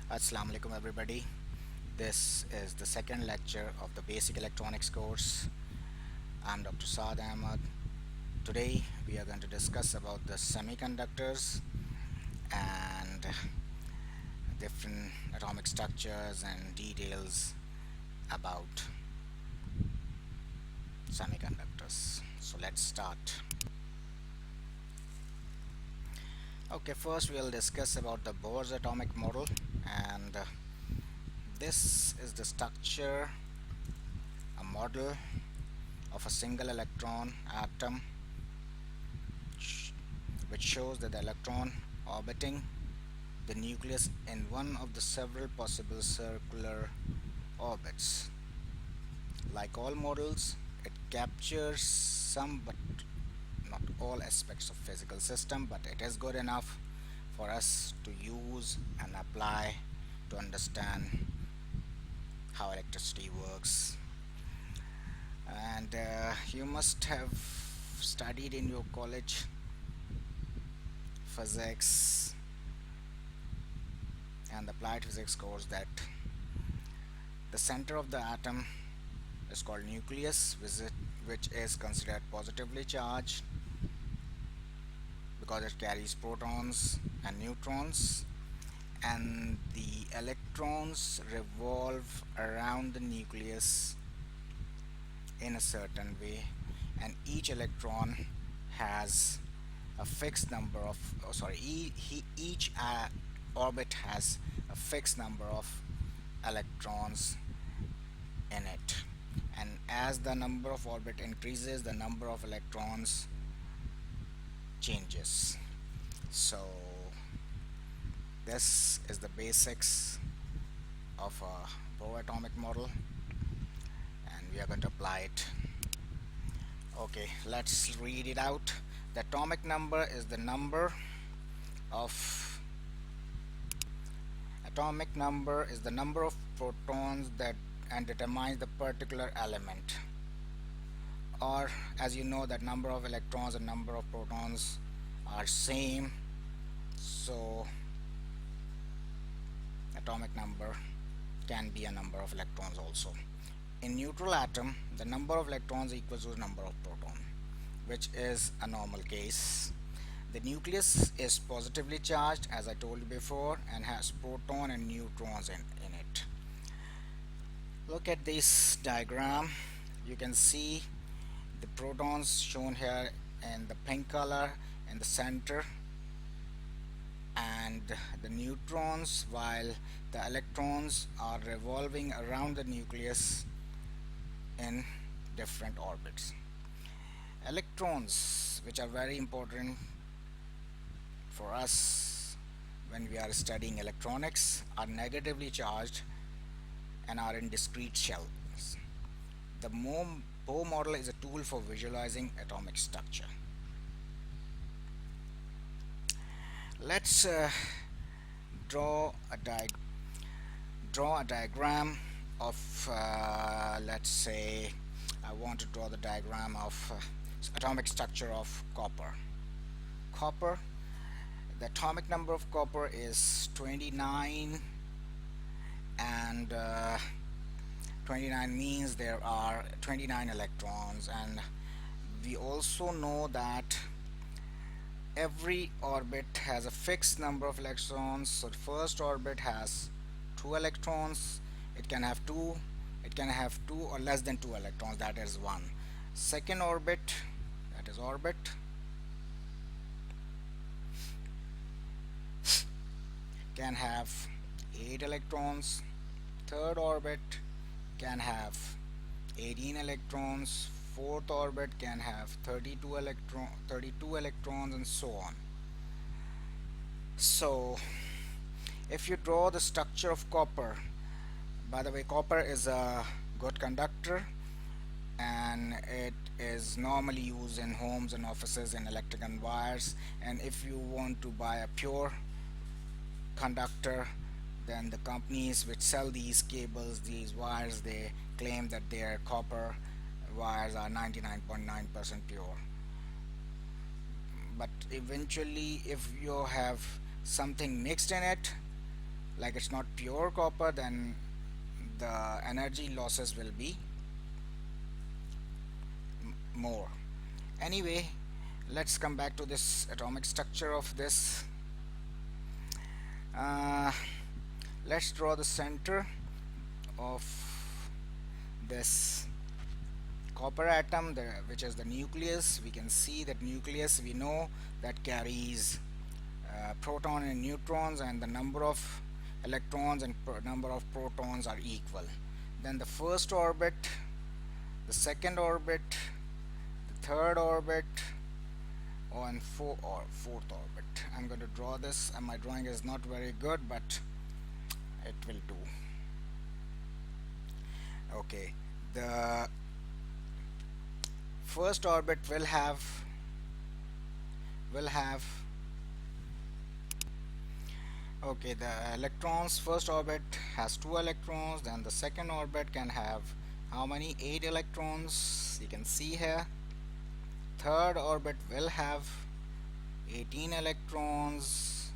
Assalamu alaikum everybody. This is the second lecture of the basic electronics course. I'm Dr. Saad Ahmad. Today we are going to discuss about the semiconductors and different atomic structures and details about semiconductors. So let's start. Okay, first we'll discuss about the Bohr's atomic model, and this is the structure, a model of a single electron atom which shows that the electron orbiting the nucleus in one of the several possible circular orbits. Like all models, it captures some but not all aspects of physical system, but it is good enough for us to use and apply to understand how electricity works. And you must have studied in your college physics and applied physics course that the center of the atom is called nucleus, which is considered positively charged because it carries protons and neutrons, and the electrons revolve around the nucleus in a certain way, and each electron has a fixed number of each orbit has a fixed number of electrons in it, and as the number of orbit increases, the number of electrons changes. So this is the basics of a Bohr atomic model, and we are going to apply it. Okay, let's read it out. The atomic number is the number of protons that and determines the particular element, or as you know that number of electrons and number of protons are same, so atomic number can be a number of electrons also. In neutral atom, the number of electrons equals to the number of proton, which is a normal case. The nucleus is positively charged, as I told you before, and has proton and neutrons in it. Look at this diagram. You can see the protons shown here in the pink color in the center, and the neutrons, while the electrons are revolving around the nucleus in different orbits. Electrons, which are very important for us when we are studying electronics, are negatively charged and are in discrete shells. The Bohr model is a tool for visualizing atomic structure. Let's draw a diagram of let's say I want to draw the diagram of atomic structure of copper. The atomic number of copper is 29, and 29 means there are 29 electrons, and we also know that every orbit has a fixed number of electrons. So the first orbit has 2 electrons. It can have 2 or less than 2 electrons, that is 1. Second orbit, that is orbit, can have 8 electrons. Third orbit can have 18 electrons. Fourth orbit can have 32 electrons, and so on. So if you draw the structure of copper, by the way, copper is a good conductor, and it is normally used in homes and offices in electric and wires. And if you want to buy a pure conductor, then the companies which sell these cables, these wires, they claim that their copper wires are 99.9% pure. But eventually, if you have something mixed in it, like it's not pure copper, then the energy losses will be more. Anyway, let's come back to this atomic structure of this. uh, let's draw the center of this copper atom, which is the nucleus. We can see that nucleus, we know that carries proton and neutrons, and the number of electrons and number of protons are equal. Then the first orbit, the second orbit, the third orbit, and fourth orbit. I'm going to draw this, and my drawing is not very good, but it will do. Okay, the first orbit will have okay, the electrons, first orbit has 2 electrons, then the second orbit can have how many? 8 electrons, you can see here. Third orbit will have 18 electrons,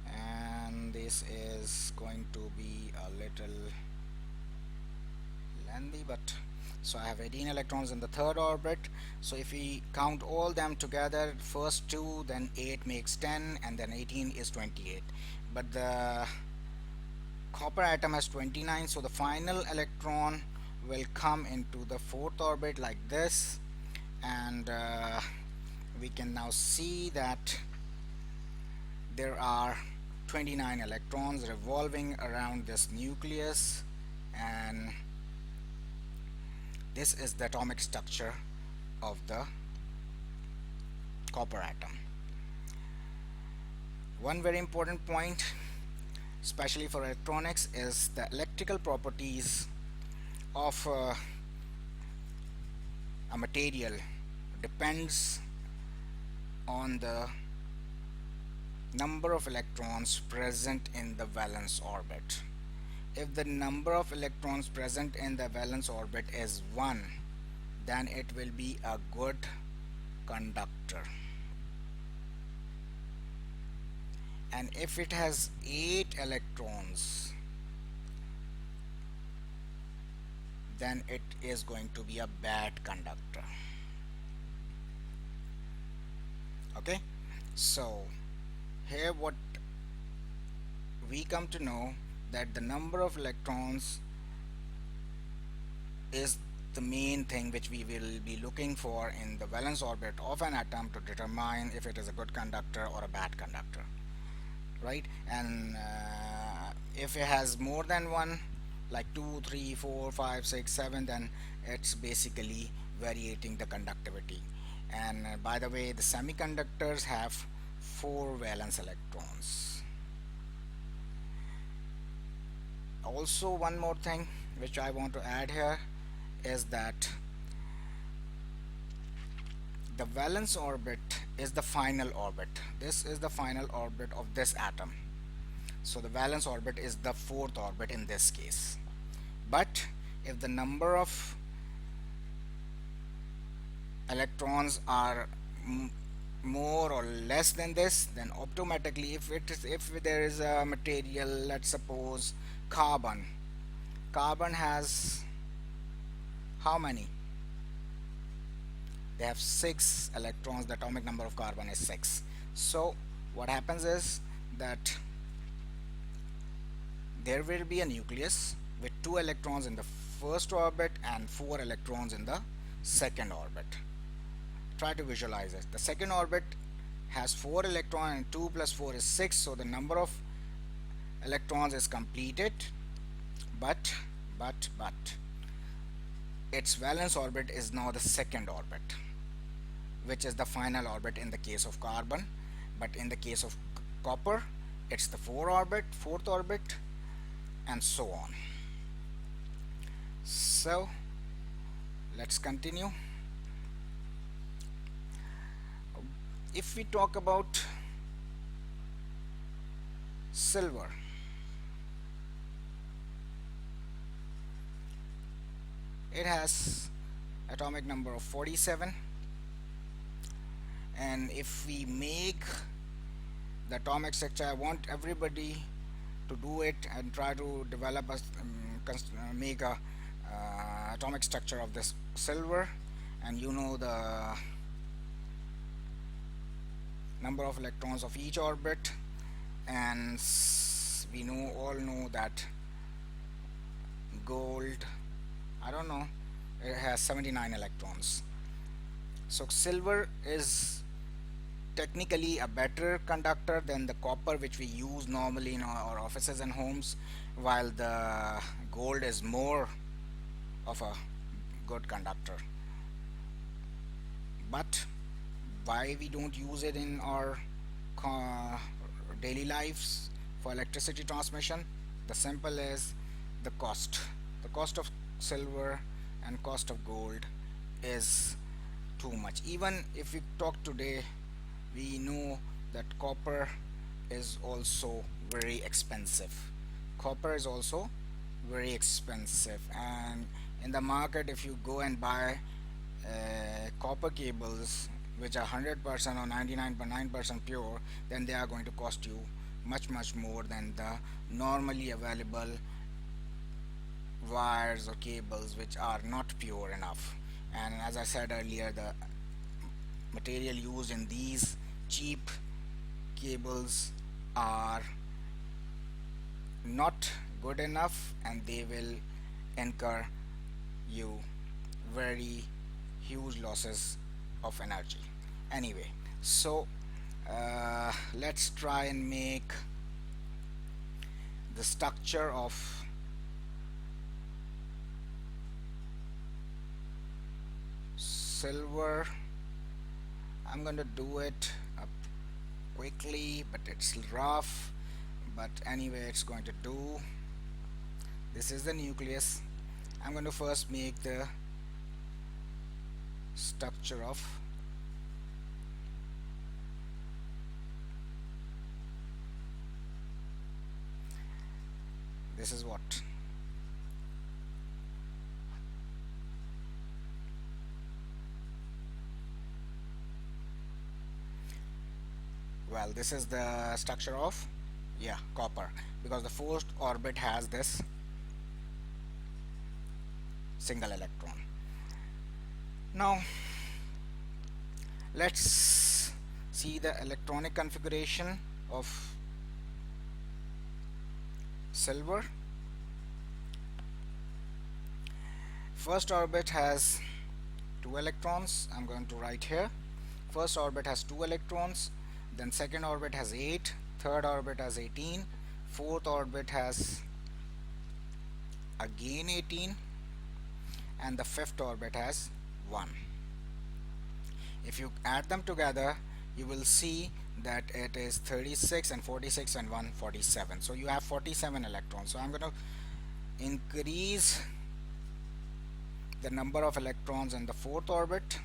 and this is going to be a little lengthy, but so I have 18 electrons in the third orbit. So if we count all them together, first 2, then 8 makes 10, and then 18 is 28. But the copper atom has 29, so the final electron will come into the fourth orbit like this, and we can now see that there are 29 electrons revolving around this nucleus, and this is the atomic structure of the copper atom. One very important point, especially for electronics, is the electrical properties of a material depends on the number of electrons present in the valence orbit. If the number of electrons present in the valence orbit is 1, then it will be a good conductor. And if it has 8 electrons, then it is going to be a bad conductor. Okay, so here what we come to know, that the number of electrons is the main thing which we will be looking for in the valence orbit of an atom to determine if it is a good conductor or a bad conductor, right? And if it has more than one, like 2, 3, 4, 5, 6, 7, then it's basically variating the conductivity. And by the way, the semiconductors have 4 valence electrons. Also, one more thing which I want to add here is that the valence orbit is the final orbit. This is the final orbit of this atom. So the valence orbit is the fourth orbit in this case. But if the number of electrons are more or less than this, then automatically, if there is a material, let's suppose carbon has how many? They have 6 electrons. The atomic number of carbon is 6. So what happens is that there will be a nucleus with 2 electrons in the first orbit and 4 electrons in the second orbit. Try to visualize it. The second orbit has 4 electrons, and 2 plus 4 is 6, so the number of electrons is completed, but its valence orbit is now the second orbit, which is the final orbit in the case of carbon. But in the case of copper, it's the fourth orbit, and so on. So let's continue. If we talk about silver, it has atomic number of 47, and if we make the atomic structure. I want everybody to do it and try to develop make a atomic structure of this silver, and you know the number of electrons of each orbit, and we know all know that gold, I don't know, it has 79 electrons. So silver is technically a better conductor than the copper which we use normally in our offices and homes, while the gold is more of a good conductor. But why we don't use it in our daily lives for electricity transmission? The simple is the cost. The cost of silver and cost of gold is too much. Even if we talk today, we know that copper is also very expensive. Copper is also very expensive, and in the market, if you go and buy copper cables which are 100% or 99.9% pure, then they are going to cost you much more than the normally available wires or cables which are not pure enough. And as I said earlier, the material used in these cheap cables are not good enough, and they will incur you very huge losses of energy. Anyway, so let's try and make the structure of silver. I'm going to do it quickly, but it's rough, but anyway it's going to do. This is the nucleus. I'm going to first make the structure of this is what well, this is the structure of, yeah, copper, because the fourth orbit has this single electron. Now let's see the electronic configuration of silver. First orbit has 2 electrons. I'm going to write here. First orbit has 2 electrons, then second orbit has 8, third orbit has 18, fourth orbit has again 18, and the fifth orbit has 1. If you add them together, you will see that it is 36 and 46 and 147. So you have 47 electrons. So I'm going to increase the number of electrons in the fourth orbit.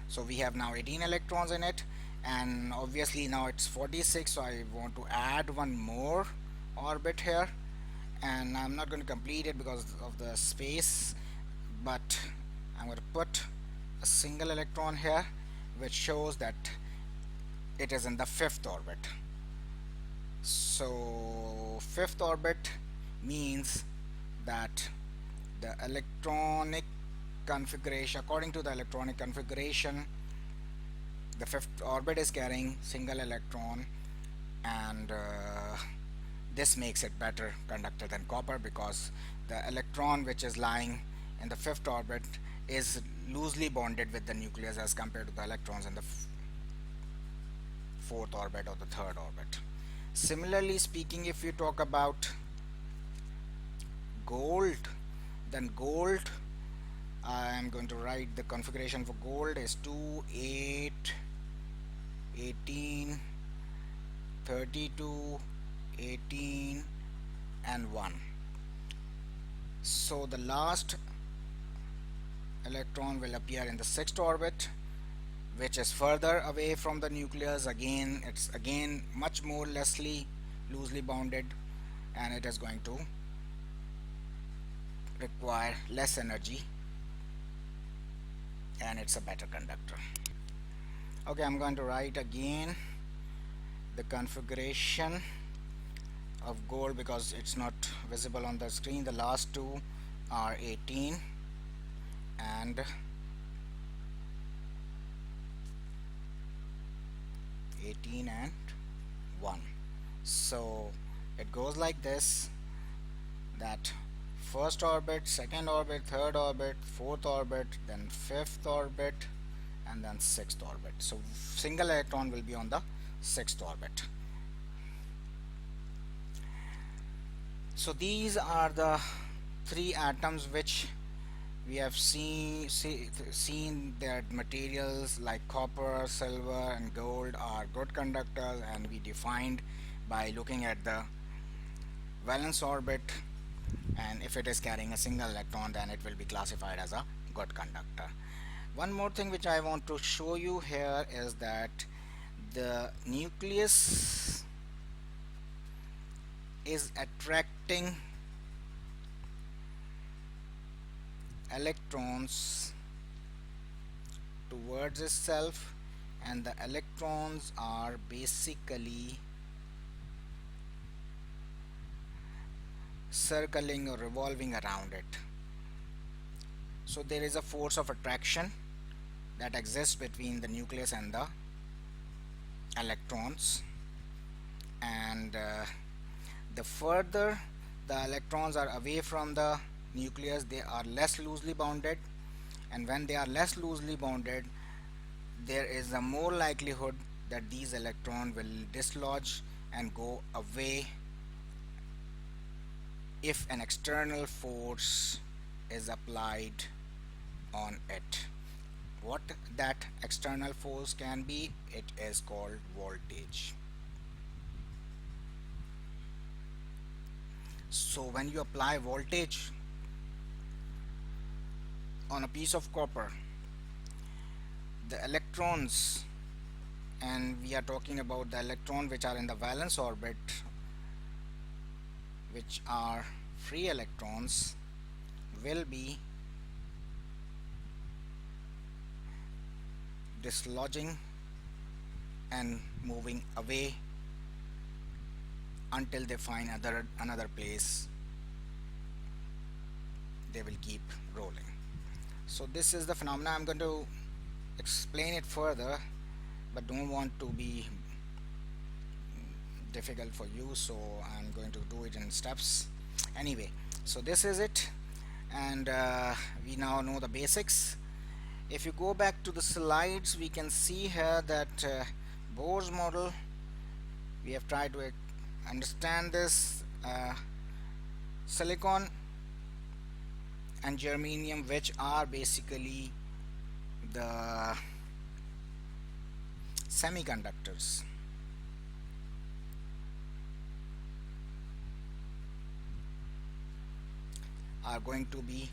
So we have now 18 electrons in it, and obviously now it's 46, so I want to add one more orbit here, and I'm not going to complete it because of the space, but I'm going to put a single electron here which shows that it is in the fifth orbit. So fifth orbit means that the electronic configuration, according to the electronic configuration, the fifth orbit is carrying single electron, and this makes it better conductor than copper, because the electron which is lying in the fifth orbit is loosely bonded with the nucleus as compared to the electrons in the fourth orbit or the third orbit. Similarly speaking, if you talk about gold, then gold, I am going to write the configuration for gold is 2, 8, 18, 32, 18 and 1. So the last electron will appear in the sixth orbit, which is further away from the nucleus. Again, it's again much more loosely bounded, and it is going to require less energy and it's a better conductor. Okay, I'm going to write again the configuration of gold because it's not visible on the screen. The last two are 18 and 1. So it goes like this, that first orbit, second orbit, third orbit, fourth orbit, then fifth orbit, and then sixth orbit. So single electron will be on the sixth orbit. So these are the three atoms which we have seen that materials like copper, silver and gold are good conductors, and we defined by looking at the valence orbit, and if it is carrying a single electron then it will be classified as a good conductor. One more thing which I want to show you here is that the nucleus is attracting electrons towards itself, and the electrons are basically circling or revolving around it. So there is a force of attraction that exists between the nucleus and the electrons, and the further the electrons are away from the nucleus, they are less loosely bounded, and when they are less loosely bounded, there is a more likelihood that these electrons will dislodge and go away if an external force is applied on it. What that external force can be, it is called voltage. So when you apply voltage on a piece of copper, the electrons, and we are talking about the electrons which are in the valence orbit, which are free electrons, will be dislodging and moving away until they find another place. They will keep rolling. So this is the phenomena. I'm going to explain it further, but don't want to be difficult for you, so I'm going to do it in steps. Anyway, so this is it, and we now know the basics. If you go back to the slides, we can see here that Bohr's model, we have tried to understand this. Silicon and germanium, which are basically the semiconductors, are going to be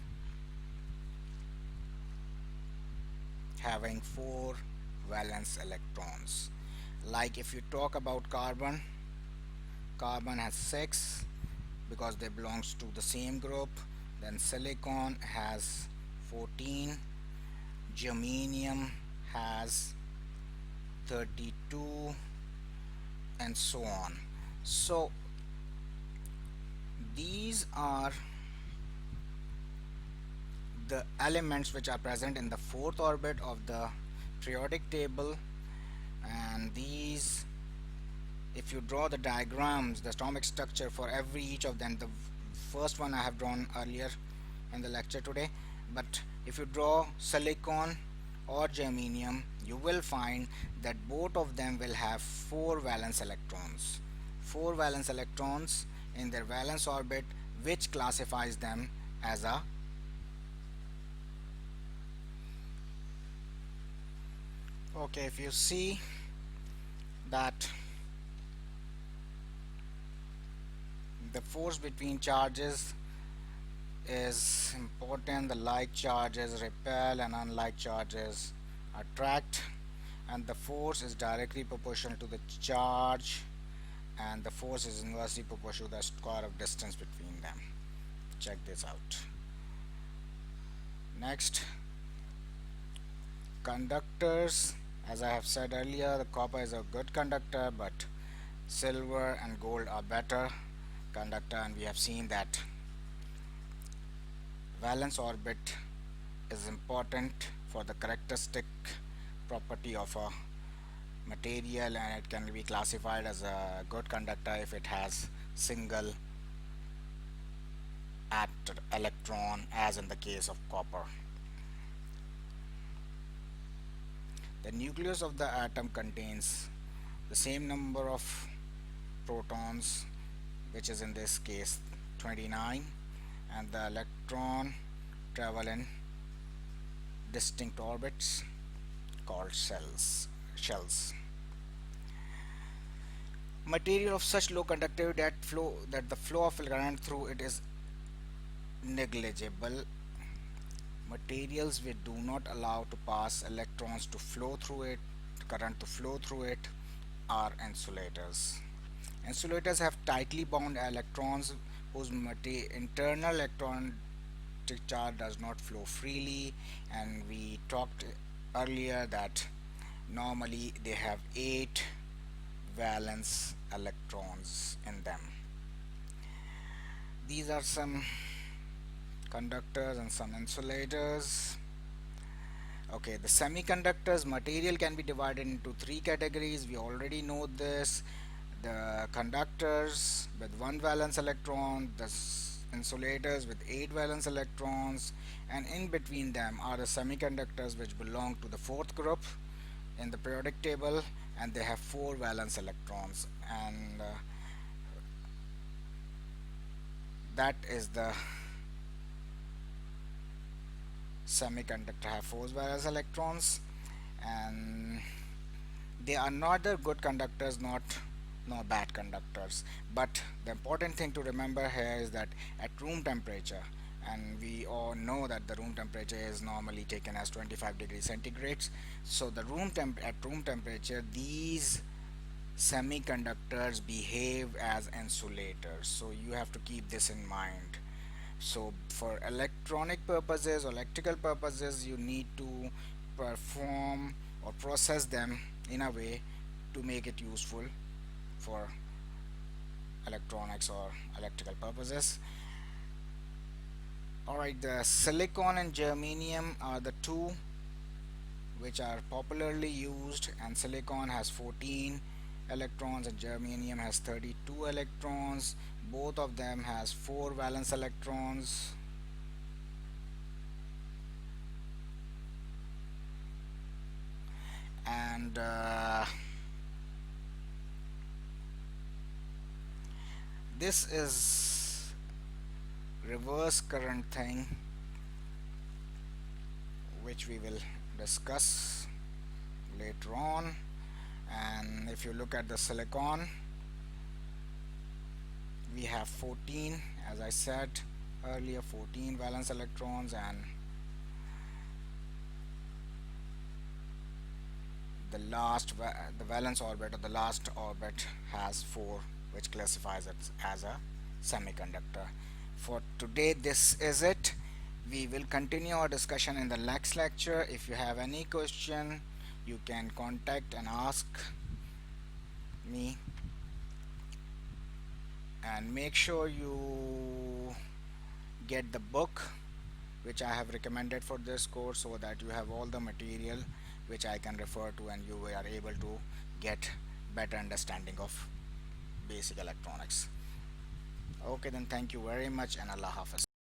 having 4 valence electrons. Like if you talk about carbon has 6 because they belongs to the same group. Then silicon has 14, germanium has 32, and so on. So these are the elements which are present in the 4th orbit of the periodic table, and these, if you draw the diagrams, the atomic structure for every each of them, the first one I have drawn earlier in the lecture today, but if you draw silicon or germanium, you will find that both of them will have 4 valence electrons. 4 valence electrons in their valence orbit, which classifies them as a okay. If you see that the force between charges is important, the like charges repel and unlike charges attract, and the force is directly proportional to the charge, and the force is inversely proportional to the square of distance between them. Check this out. Next, conductors. As I have said earlier, the copper is a good conductor, but silver and gold are better conductor, and we have seen that valence orbit is important for the characteristic property of a material, and it can be classified as a good conductor if it has single electron, as in the case of copper. The nucleus of the atom contains the same number of protons, which is in this case 29, and the electron travel in distinct orbits called shells. Material of such low conductivity that the flow of current through it is negligible. Materials we do not allow to pass electrons to flow through it, current to flow through it, are insulators. Insulators have tightly bound electrons whose internal electron charge does not flow freely, and we talked earlier that normally they have 8 valence electrons in them. These are some conductors and some insulators. Okay, the semiconductors material can be divided into 3 categories. We already know this. The conductors with 1 valence electron, the insulators with 8 valence electrons, and in between them are the semiconductors, which belong to the 4th group in the periodic table, and they have 4 valence electrons, and that is the semiconductor have 4 valence electrons, and they are neither good conductors nor bad conductors. But the important thing to remember here is that at room temperature, and we all know that the room temperature is normally taken as 25 degrees centigrade, so the at room temperature these semiconductors behave as insulators, so you have to keep this in mind. So for electronic purposes or electrical purposes, you need to perform or process them in a way to make it useful for electronics or electrical purposes. Alright, the silicon and germanium are the two which are popularly used, and silicon has 14 electrons and germanium has 32 electrons. Both of them has 4 valence electrons. And this is reverse current thing, which we will discuss later on. And if you look at the silicon, we have 14, as I said earlier, 14 valence electrons, and the valence orbit or the last orbit has 4, which classifies it as a semiconductor. For today, this is it. We will continue our discussion in the next lecture. If you have any question, you can contact and ask me, and make sure you get the book which I have recommended for this course, so that you have all the material which I can refer to, and you are able to get better understanding of basic electronics. Okay, then thank you very much, and Allah Hafiz.